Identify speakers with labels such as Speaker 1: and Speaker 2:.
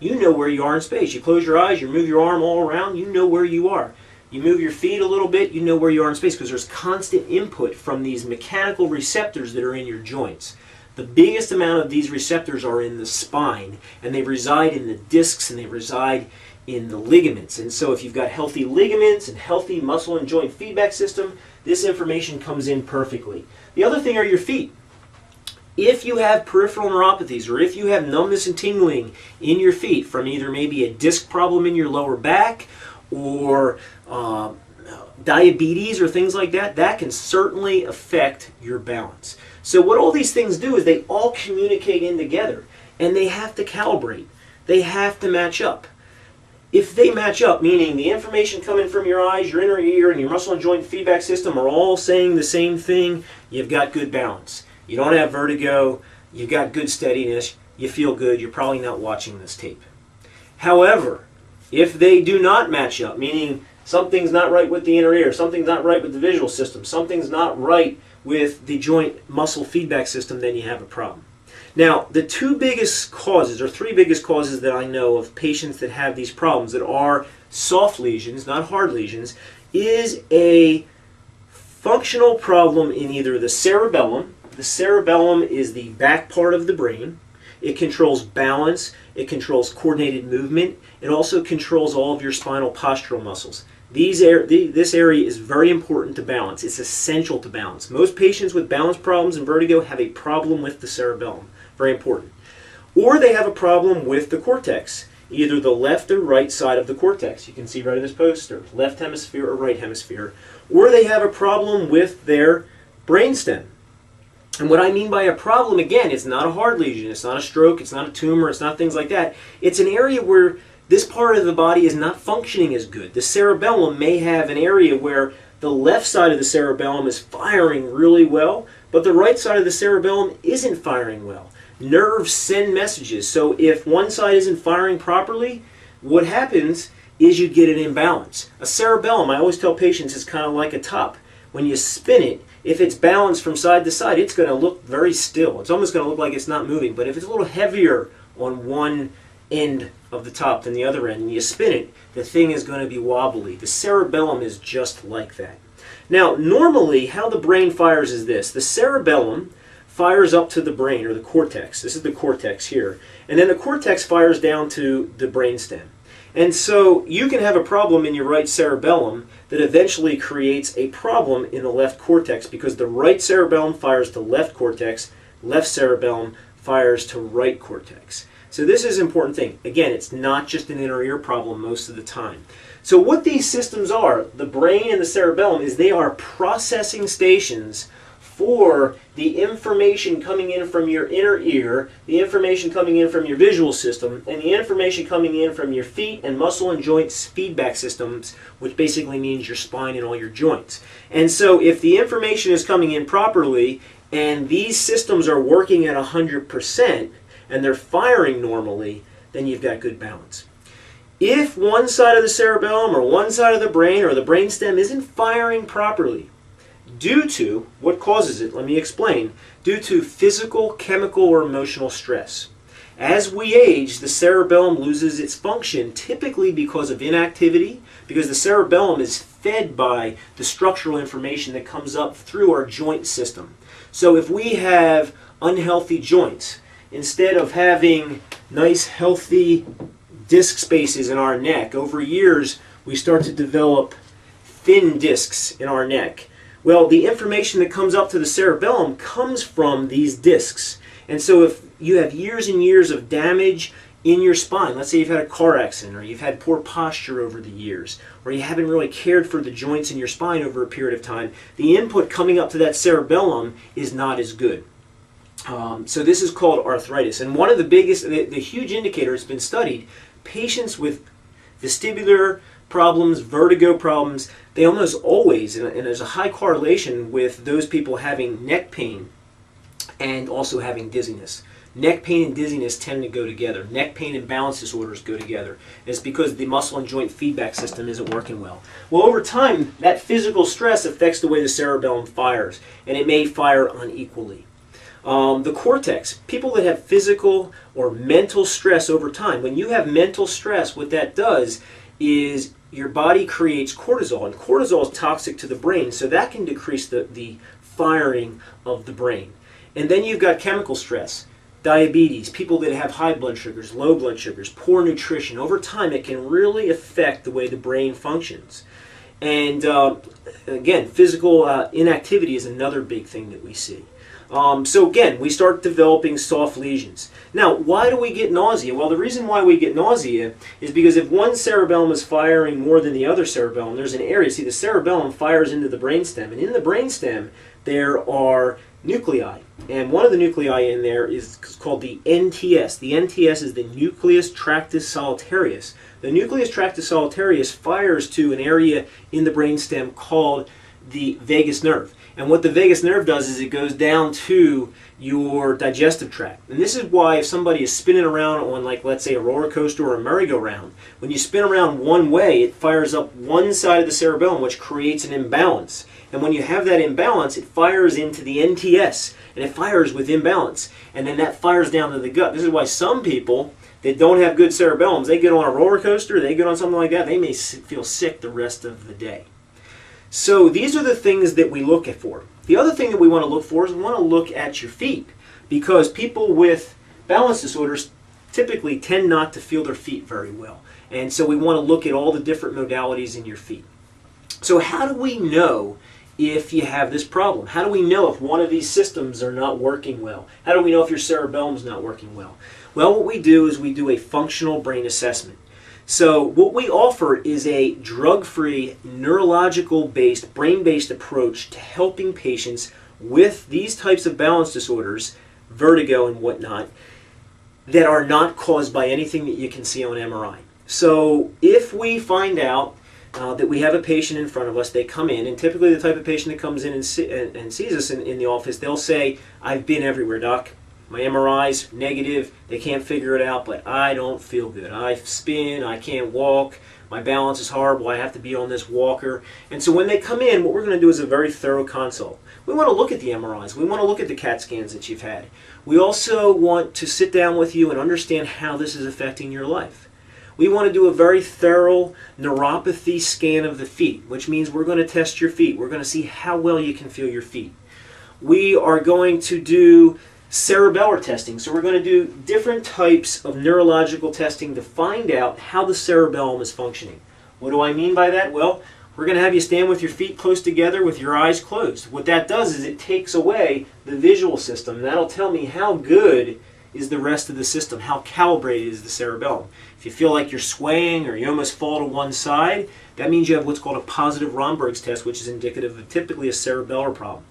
Speaker 1: you know where you are in space. You close your eyes, you move your arm all around, you know where you are. You move your feet a little bit, you know where you are in space, because there's constant input from these mechanical receptors that are in your joints. The biggest amount of these receptors are in the spine, and they reside in the discs, and they reside in the ligaments. And so if you've got healthy ligaments and healthy muscle and joint feedback system, this information comes in perfectly. The other thing are your feet. If you have peripheral neuropathies, or if you have numbness and tingling in your feet from either maybe a disc problem in your lower back or diabetes or things like that, that can certainly affect your balance. So what all these things do is they all communicate in together, and they have to calibrate. They have to match up. If they match up, meaning the information coming from your eyes, your inner ear, and your muscle and joint feedback system are all saying the same thing, you've got good balance. You don't have vertigo, you've got good steadiness, you feel good, you're probably not watching this tape. However, if they do not match up, meaning something's not right with the inner ear, something's not right with the visual system, something's not right with the joint muscle feedback system, then you have a problem. Now, the two biggest causes, or three biggest causes that I know of patients that have these problems that are soft lesions, not hard lesions, is a functional problem in either the cerebellum. The cerebellum is the back part of the brain. It controls balance, it controls coordinated movement, it also controls all of your spinal postural muscles. This area is very important to balance. It's essential to balance. Most patients with balance problems and vertigo have a problem with the cerebellum. Very important. Or they have a problem with the cortex, either the left or right side of the cortex. You can see right in this poster, left hemisphere or right hemisphere. Or they have a problem with their brainstem. And what I mean by a problem, again, it's not a hard lesion, it's not a stroke, it's not a tumor, it's not things like that. It's an area where this part of the body is not functioning as good. The cerebellum may have an area where the left side of the cerebellum is firing really well, but the right side of the cerebellum isn't firing well. Nerves send messages, so if one side isn't firing properly, what happens is you get an imbalance. A cerebellum, I always tell patients, is kind of like a top. When you spin it, if it's balanced from side to side, it's going to look very still. It's almost going to look like it's not moving, but if it's a little heavier on one end of the top than the other end, and you spin it, the thing is going to be wobbly. The cerebellum is just like that. Now, normally, how the brain fires is this. The cerebellum fires up to the brain, or the cortex. This is the cortex here. And then the cortex fires down to the brainstem. And so you can have a problem in your right cerebellum that eventually creates a problem in the left cortex, because the right cerebellum fires to left cortex, left cerebellum fires to right cortex. So this is an important thing. Again, it's not just an inner ear problem most of the time. So what these systems are, the brain and the cerebellum, is they are processing stations for the information coming in from your inner ear, the information coming in from your visual system, and the information coming in from your feet and muscle and joints feedback systems, which basically means your spine and all your joints. And so if the information is coming in properly and these systems are working at 100% and they're firing normally, then you've got good balance. If one side of the cerebellum or one side of the brain or the brainstem isn't firing properly, due to, what causes it? Let me explain. Due to physical, chemical, or emotional stress. As we age, the cerebellum loses its function, typically because of inactivity, because the cerebellum is fed by the structural information that comes up through our joint system. So if we have unhealthy joints, instead of having nice, healthy disc spaces in our neck, over years we start to develop thin discs in our neck. Well, the information that comes up to the cerebellum comes from these discs. And so if you have years and years of damage in your spine, let's say you've had a car accident, or you've had poor posture over the years, or you haven't really cared for the joints in your spine over a period of time, the input coming up to that cerebellum is not as good. So this is called arthritis. And one of the biggest, the huge indicator has been studied, patients with vestibular problems, vertigo problems, they almost always, and there's a high correlation with those people having neck pain and also having dizziness. Neck pain and dizziness tend to go together. Neck pain and balance disorders go together. It's because the muscle and joint feedback system isn't working well. Well, over time, that physical stress affects the way the cerebellum fires, and it may fire unequally. The cortex, people that have physical or mental stress over time. When you have mental stress, what that does is your body creates cortisol, and cortisol is toxic to the brain, so that can decrease the firing of the brain. And then you've got chemical stress, diabetes, people that have high blood sugars, low blood sugars, poor nutrition. Over time, it can really affect the way the brain functions. And again, physical inactivity is another big thing that we see. So again, we start developing soft lesions. Now, why do we get nausea? Well, the reason why we get nausea is because if one cerebellum is firing more than the other cerebellum, there's an area. See, the cerebellum fires into the brainstem, and in the brainstem there are nuclei. And one of the nuclei in there is called the NTS. The NTS is the nucleus tractus solitarius. The nucleus tractus solitarius fires to an area in the brainstem called the vagus nerve. And what the vagus nerve does is it goes down to your digestive tract. And this is why if somebody is spinning around on, like, let's say a roller coaster or a merry-go-round, when you spin around one way, it fires up one side of the cerebellum, which creates an imbalance. And when you have that imbalance, it fires into the NTS, and it fires with imbalance. And then that fires down to the gut. This is why some people that don't have good cerebellums, they get on a roller coaster, they get on something like that, they may feel sick the rest of the day. So these are the things that we look for. The other thing that we want to look for is we want to look at your feet, because people with balance disorders typically tend not to feel their feet very well. And so we want to look at all the different modalities in your feet. So how do we know if you have this problem? How do we know if one of these systems are not working well? How do we know if your cerebellum is not working well? Well, what we do is we do a functional brain assessment. So what we offer is a drug-free, neurological-based, brain-based approach to helping patients with these types of balance disorders, vertigo and whatnot, that are not caused by anything that you can see on MRI. So if we find out that we have a patient in front of us, they come in, and typically the type of patient that comes in and sees us in the office, they'll say, "I've been everywhere, doc. My MRI's negative, they can't figure it out, but I don't feel good. I spin, I can't walk, my balance is horrible, I have to be on this walker." And so when they come in, what we're going to do is a very thorough consult. We want to look at the MRIs, we want to look at the CAT scans that you've had. We also want to sit down with you and understand how this is affecting your life. We want to do a very thorough neuropathy scan of the feet, which means we're going to test your feet. We're going to see how well you can feel your feet. We are going to do cerebellar testing. So we're going to do different types of neurological testing to find out how the cerebellum is functioning. What do I mean by that? Well, we're going to have you stand with your feet close together with your eyes closed. What that does is it takes away the visual system, and that'll tell me how good is the rest of the system, how calibrated is the cerebellum. If you feel like you're swaying or you almost fall to one side, that means you have what's called a positive Romberg's test, which is indicative of typically a cerebellar problem.